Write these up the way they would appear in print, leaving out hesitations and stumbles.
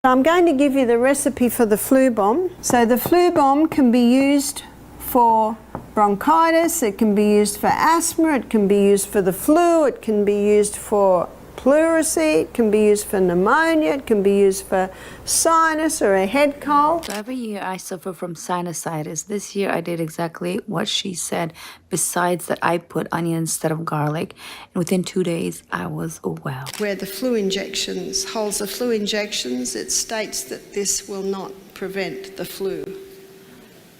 I'm going to give you the recipe for the flu bomb. So the flu bomb can be used for bronchitis, it can be used for asthma, it can be used for the flu, it can be used for pleurisy, it can be used for pneumonia, it can be used for sinus or a head cold. So every year I suffer from sinusitis. This year I did exactly what she said, besides that I put onion instead of garlic. And within 2 days I was well. Where the flu injections, holds the flu injections, it states that this will not prevent the flu.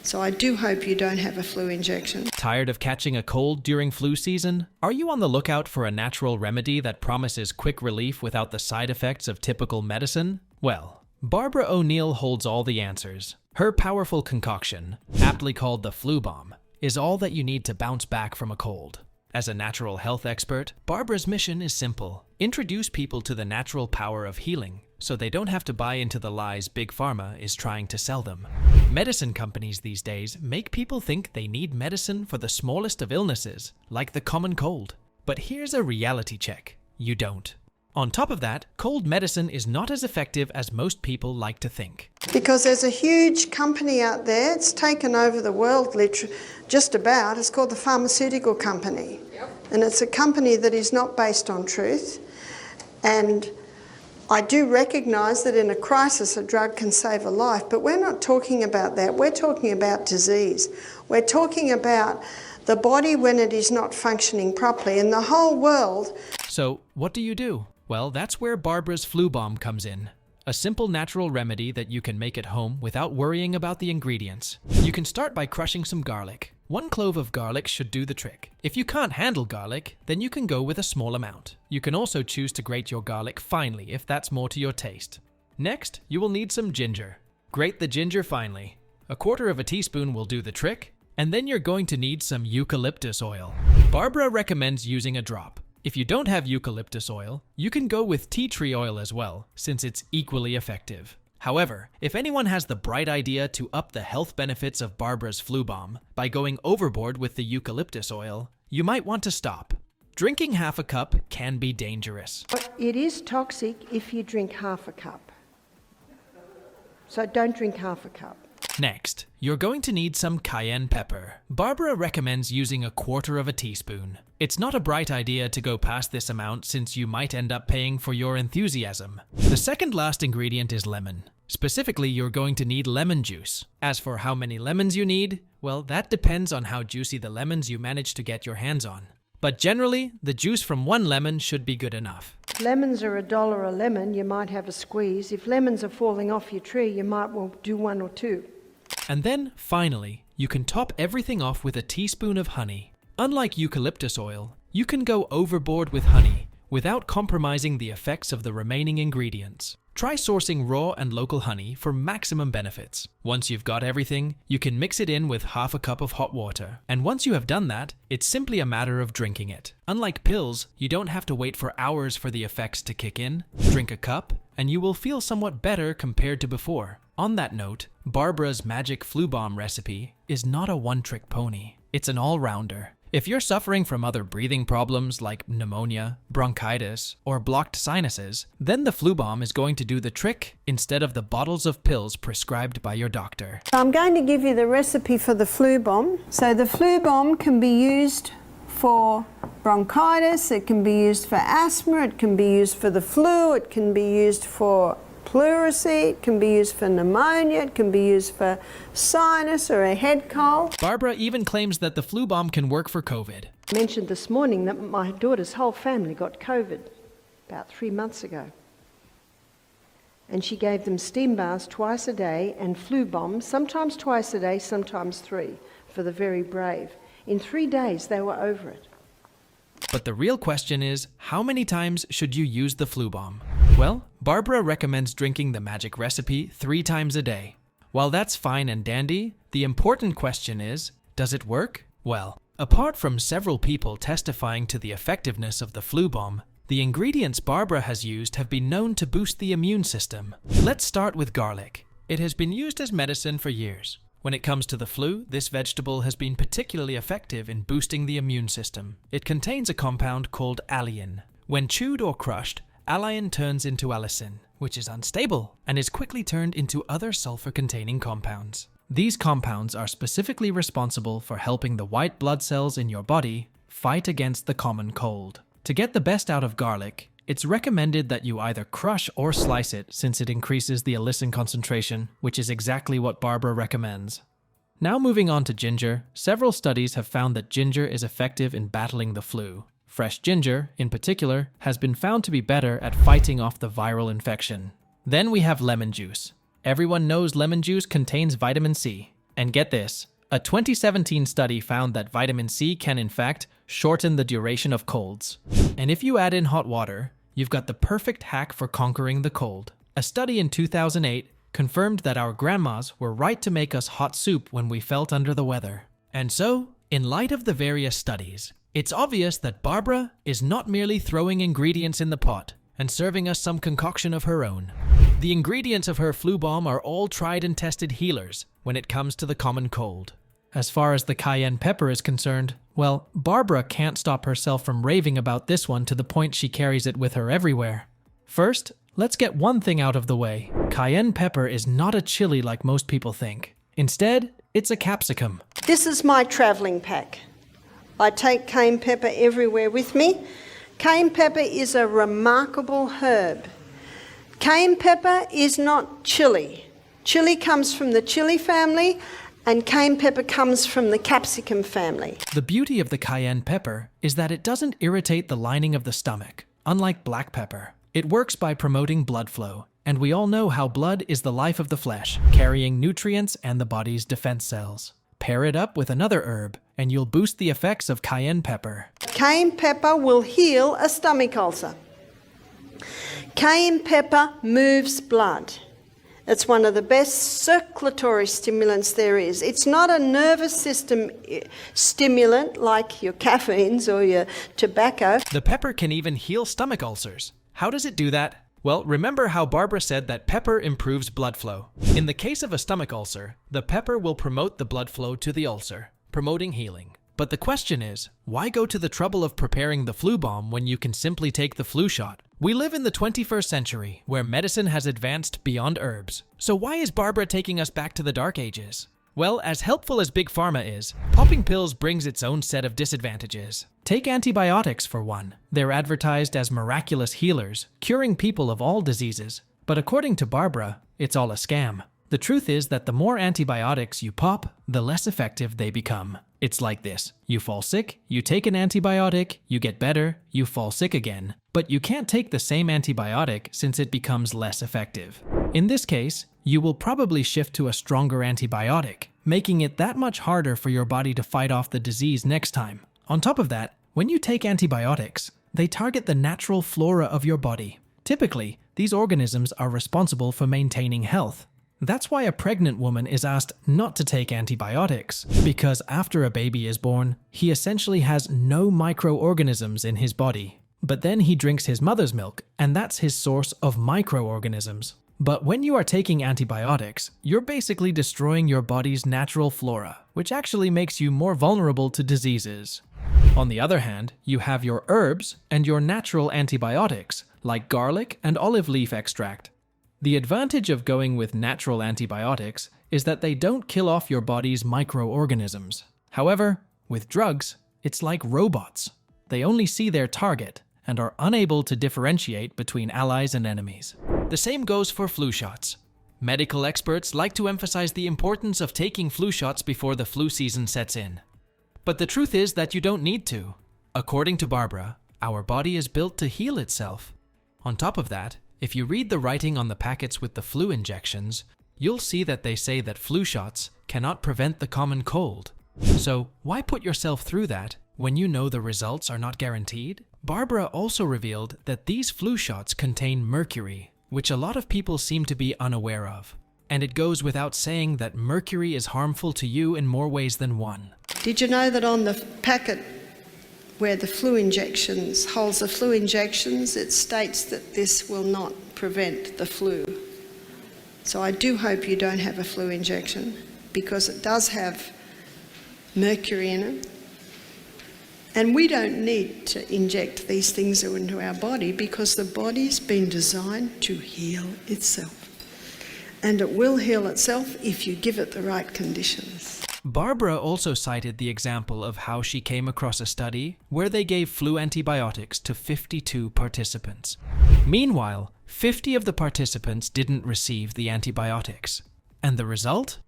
So I do hope you don't have a flu injection. Tired of catching a cold during flu season? Are you on the lookout for a natural remedy that promises quick relief without the side effects of typical medicine? Well, Barbara O'Neill holds all the answers. Her powerful concoction, aptly called the flu bomb, is all that you need to bounce back from a cold. As a natural health expert, Barbara's mission is simple: introduce people to the natural power of healing so they don't have to buy into the lies Big Pharma is trying to sell them. Medicine companies these days make people think they need medicine for the smallest of illnesses, like the common cold. But here's a reality check: you don't. On top of that, cold medicine is not as effective as most people like to think. Because there's a huge company out there, it's taken over the world just about, it's called the pharmaceutical company. And it's a company that is not based on truth. And I do recognise that in a crisis a drug can save a life, but we're not talking about that. We're talking about disease. We're talking about the body when it is not functioning properly, and the whole world. So, what do? Well, that's where Barbara's flu bomb comes in. A simple natural remedy that you can make at home without worrying about the ingredients. You can start by crushing some garlic. 1 clove of garlic should do the trick. If you can't handle garlic, then you can go with a small amount. You can also choose to grate your garlic finely if that's more to your taste. Next, you will need some ginger. Grate the ginger finely. 1/4 teaspoon will do the trick. And then you're going to need some eucalyptus oil. Barbara recommends using a drop. If you don't have eucalyptus oil, you can go with tea tree oil as well, since it's equally effective. However, if anyone has the bright idea to up the health benefits of Barbara's flu bomb by going overboard with the eucalyptus oil, you might want to stop. Drinking half a cup can be dangerous. It is toxic if you drink half a cup. So don't drink half a cup. Next, you're going to need some cayenne pepper. Barbara recommends using 1/4 teaspoon. It's not a bright idea to go past this amount since you might end up paying for your enthusiasm. The second last ingredient is lemon. Specifically, you're going to need lemon juice. As for how many lemons you need, well, that depends on how juicy the lemons you manage to get your hands on. But generally, the juice from 1 lemon should be good enough. Lemons are $1 a lemon, you might have a squeeze. If lemons are falling off your tree, you might well do 1 or 2. And then, finally, you can top everything off with a teaspoon of honey. Unlike eucalyptus oil, you can go overboard with honey without compromising the effects of the remaining ingredients. Try sourcing raw and local honey for maximum benefits. Once you've got everything, you can mix it in with half a cup of hot water. And once you have done that, it's simply a matter of drinking it. Unlike pills, you don't have to wait for hours for the effects to kick in. Drink a cup, and you will feel somewhat better compared to before. On that note, Barbara's magic flu bomb recipe is not a one-trick pony. It's an all-rounder. If you're suffering from other breathing problems like pneumonia, bronchitis, or blocked sinuses, then the flu bomb is going to do the trick instead of the bottles of pills prescribed by your doctor. I'm going to give you the recipe for the flu bomb. So the flu bomb can be used for bronchitis, it can be used for asthma, it can be used for the flu, it can be used for pleurisy, it can be used for pneumonia, it can be used for sinus or a head cold. Barbara even claims that the flu bomb can work for COVID. I mentioned this morning that my daughter's whole family got COVID about 3 months ago. And she gave them steam baths twice a day and flu bombs, sometimes twice a day, sometimes 3, for the very brave. In 3 days, they were over it. But the real question is, how many times should you use the flu bomb? Well, Barbara recommends drinking the magic recipe 3 times a day. While that's fine and dandy, the important question is, does it work? Well, apart from several people testifying to the effectiveness of the flu bomb, the ingredients Barbara has used have been known to boost the immune system. Let's start with garlic. It has been used as medicine for years. When it comes to the flu, this vegetable has been particularly effective in boosting the immune system. It contains a compound called allicin. When chewed or crushed, allicin turns into allicin, which is unstable and is quickly turned into other sulfur-containing compounds. These compounds are specifically responsible for helping the white blood cells in your body fight against the common cold. To get the best out of garlic, it's recommended that you either crush or slice it since it increases the allicin concentration, which is exactly what Barbara recommends. Now moving on to ginger, several studies have found that ginger is effective in battling the flu. Fresh ginger, in particular, has been found to be better at fighting off the viral infection. Then we have lemon juice. Everyone knows lemon juice contains vitamin C. And get this, a 2017 study found that vitamin C can in fact shorten the duration of colds. And if you add in hot water, you've got the perfect hack for conquering the cold. A study in 2008 confirmed that our grandmas were right to make us hot soup when we felt under the weather. And so, in light of the various studies, it's obvious that Barbara is not merely throwing ingredients in the pot and serving us some concoction of her own. The ingredients of her flu bomb are all tried and tested healers when it comes to the common cold. As far as the cayenne pepper is concerned, well, Barbara can't stop herself from raving about this one to the point she carries it with her everywhere. First, let's get one thing out of the way. Cayenne pepper is not a chili like most people think. Instead, it's a capsicum. This is my travelling pack. I take cayenne pepper everywhere with me. Cayenne pepper is a remarkable herb. Cayenne pepper is not chili. Chili comes from the chili family, and cayenne pepper comes from the capsicum family. The beauty of the cayenne pepper is that it doesn't irritate the lining of the stomach, unlike black pepper. It works by promoting blood flow, and we all know how blood is the life of the flesh, carrying nutrients and the body's defense cells. Pair it up with another herb, and you'll boost the effects of cayenne pepper. Cayenne pepper will heal a stomach ulcer. Cayenne pepper moves blood. It's one of the best circulatory stimulants there is. It's not a nervous system stimulant like your caffeines or your tobacco. The pepper can even heal stomach ulcers. How does it do that? Well, remember how Barbara said that pepper improves blood flow. In the case of a stomach ulcer, the pepper will promote the blood flow to the ulcer, promoting healing. But the question is, why go to the trouble of preparing the flu bomb when you can simply take the flu shot? We live in the 21st century, where medicine has advanced beyond herbs. So why is Barbara taking us back to the Dark Ages? Well, as helpful as Big Pharma is, popping pills brings its own set of disadvantages. Take antibiotics for one. They're advertised as miraculous healers, curing people of all diseases. But according to Barbara, it's all a scam. The truth is that the more antibiotics you pop, the less effective they become. It's like this. You fall sick, you take an antibiotic, you get better, you fall sick again. But you can't take the same antibiotic since it becomes less effective. In this case, you will probably shift to a stronger antibiotic, making it that much harder for your body to fight off the disease next time. On top of that, when you take antibiotics, they target the natural flora of your body. Typically, these organisms are responsible for maintaining health. That's why a pregnant woman is asked not to take antibiotics, because after a baby is born, he essentially has no microorganisms in his body. But then he drinks his mother's milk, and that's his source of microorganisms. But when you are taking antibiotics, you're basically destroying your body's natural flora, which actually makes you more vulnerable to diseases. On the other hand, you have your herbs and your natural antibiotics, like garlic and olive leaf extract. The advantage of going with natural antibiotics is that they don't kill off your body's microorganisms. However, with drugs, it's like robots. They only see their target and are unable to differentiate between allies and enemies. The same goes for flu shots. Medical experts like to emphasize the importance of taking flu shots before the flu season sets in. But the truth is that you don't need to. According to Barbara, our body is built to heal itself. On top of that, if you read the writing on the packets with the flu injections, you'll see that they say that flu shots cannot prevent the common cold. So why put yourself through that when you know the results are not guaranteed? Barbara also revealed that these flu shots contain mercury, which a lot of people seem to be unaware of. And it goes without saying that mercury is harmful to you in more ways than one. Did you know that on the packet where the flu injections holds the flu injections, it states that this will not prevent the flu? So I do hope you don't have a flu injection, because it does have mercury in it. And we don't need to inject these things into our body because the body's been designed to heal itself. And it will heal itself if you give it the right conditions. Barbara also cited the example of how she came across a study where they gave flu antibiotics to 52 participants. Meanwhile, 50 of the participants didn't receive the antibiotics. And the result?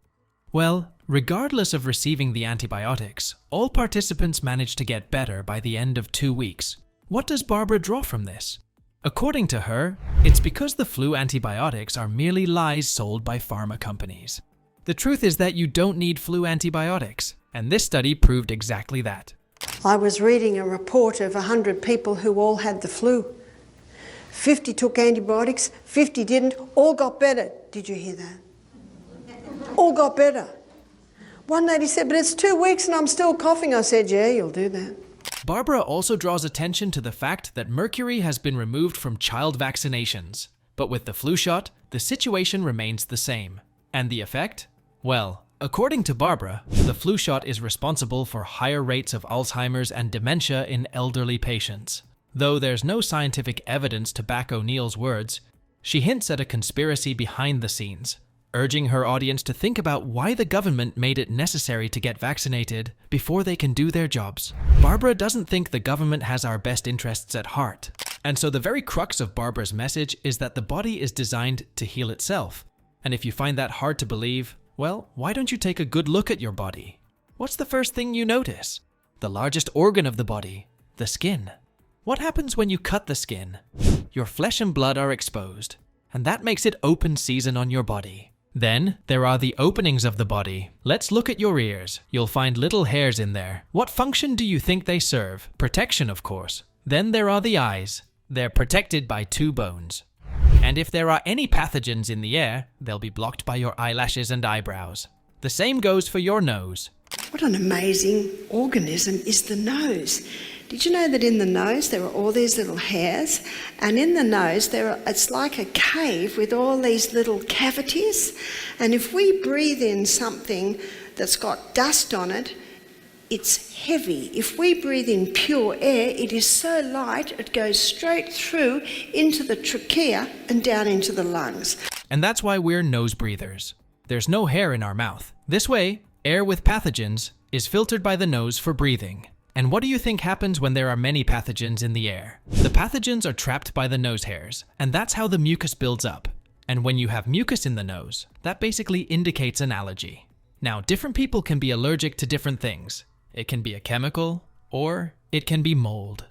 Well, regardless of receiving the antibiotics, all participants managed to get better by the end of 2 weeks. What does Barbara draw from this? According to her, it's because the flu antibiotics are merely lies sold by pharma companies. The truth is that you don't need flu antibiotics, and this study proved exactly that. I was reading a report of 100 people who all had the flu. 50 took antibiotics, 50 didn't, all got better. Did you hear that? All got better. One lady said, but it's 2 weeks and I'm still coughing. I said, yeah, you'll do that. Barbara also draws attention to the fact that mercury has been removed from child vaccinations. But with the flu shot, the situation remains the same. And the effect? Well, according to Barbara, the flu shot is responsible for higher rates of Alzheimer's and dementia in elderly patients. Though there's no scientific evidence to back O'Neill's words, she hints at a conspiracy behind the scenes, urging her audience to think about why the government made it necessary to get vaccinated before they can do their jobs. Barbara doesn't think the government has our best interests at heart. And so the very crux of Barbara's message is that the body is designed to heal itself. And if you find that hard to believe, well, why don't you take a good look at your body? What's the first thing you notice? The largest organ of the body, the skin. What happens when you cut the skin? Your flesh and blood are exposed, and that makes it open season on your body. Then, there are the openings of the body. Let's look at your ears. You'll find little hairs in there. What function do you think they serve? Protection, of course. Then there are the eyes. They're protected by 2 bones. And if there are any pathogens in the air, they'll be blocked by your eyelashes and eyebrows. The same goes for your nose. What an amazing organism is the nose. Did you know that in the nose there are all these little hairs? And in the nose it's like a cave with all these little cavities. And if we breathe in something that's got dust on it, it's heavy. If we breathe in pure air, it is so light it goes straight through into the trachea and down into the lungs. And that's why we're nose breathers. There's no hair in our mouth. This way, air with pathogens is filtered by the nose for breathing. And what do you think happens when there are many pathogens in the air? The pathogens are trapped by the nose hairs, and that's how the mucus builds up. And when you have mucus in the nose, that basically indicates an allergy. Now, different people can be allergic to different things. It can be a chemical, or it can be mold.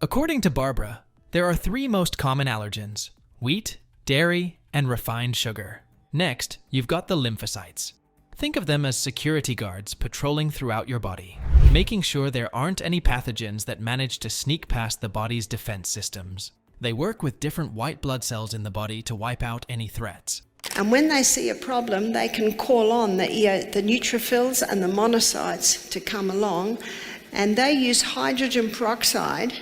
According to Barbara, there are 3 most common allergens: wheat, dairy, and refined sugar. Next, you've got the lymphocytes. Think of them as security guards patrolling throughout your body, making sure there aren't any pathogens that manage to sneak past the body's defense systems. They work with different white blood cells in the body to wipe out any threats. And when they see a problem, they can call on the neutrophils and the monocytes to come along, and they use hydrogen peroxide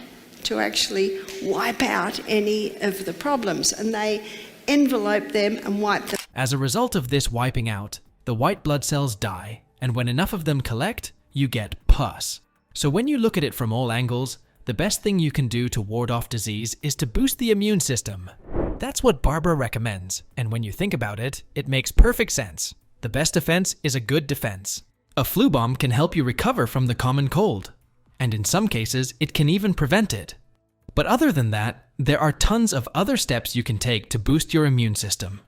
to actually wipe out any of the problems, and they envelope them and wipe them. As a result of this wiping out, the white blood cells die, and when enough of them collect, you get pus. So when you look at it from all angles, the best thing you can do to ward off disease is to boost the immune system. That's what Barbara recommends, and when you think about it, it makes perfect sense. The best defense is a good defense. A flu bomb can help you recover from the common cold, and in some cases, it can even prevent it. But other than that, there are tons of other steps you can take to boost your immune system.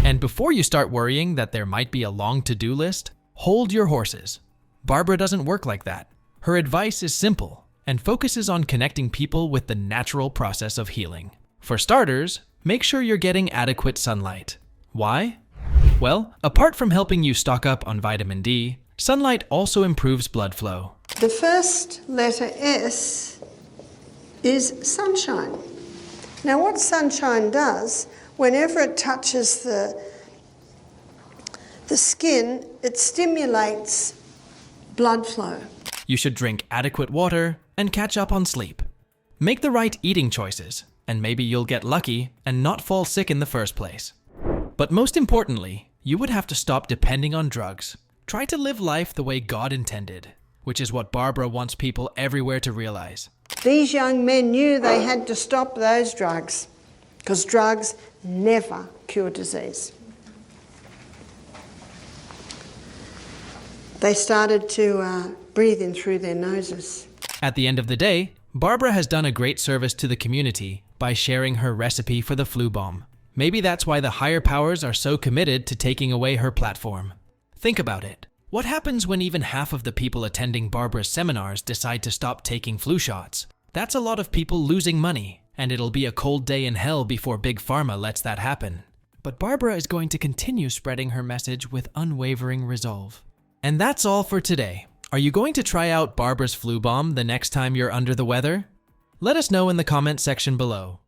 And before you start worrying that there might be a long to-do list, hold your horses. Barbara doesn't work like that. Her advice is simple and focuses on connecting people with the natural process of healing. For starters, make sure you're getting adequate sunlight. Why? Well, apart from helping you stock up on vitamin D, sunlight also improves blood flow. The first letter S is sunshine. Now what sunshine does, whenever it touches the skin, it stimulates blood flow. You should drink adequate water and catch up on sleep. Make the right eating choices, and maybe you'll get lucky and not fall sick in the first place. But most importantly, you would have to stop depending on drugs. Try to live life the way God intended, which is what Barbara wants people everywhere to realize. These young men knew they had to stop those drugs because drugs never cure disease. They started to breathe in through their noses. At the end of the day, Barbara has done a great service to the community by sharing her recipe for the flu bomb. Maybe that's why the higher powers are so committed to taking away her platform. Think about it. What happens when even half of the people attending Barbara's seminars decide to stop taking flu shots? That's a lot of people losing money, and it'll be a cold day in hell before Big Pharma lets that happen. But Barbara is going to continue spreading her message with unwavering resolve. And that's all for today. Are you going to try out Barbara's flu bomb the next time you're under the weather? Let us know in the comment section below.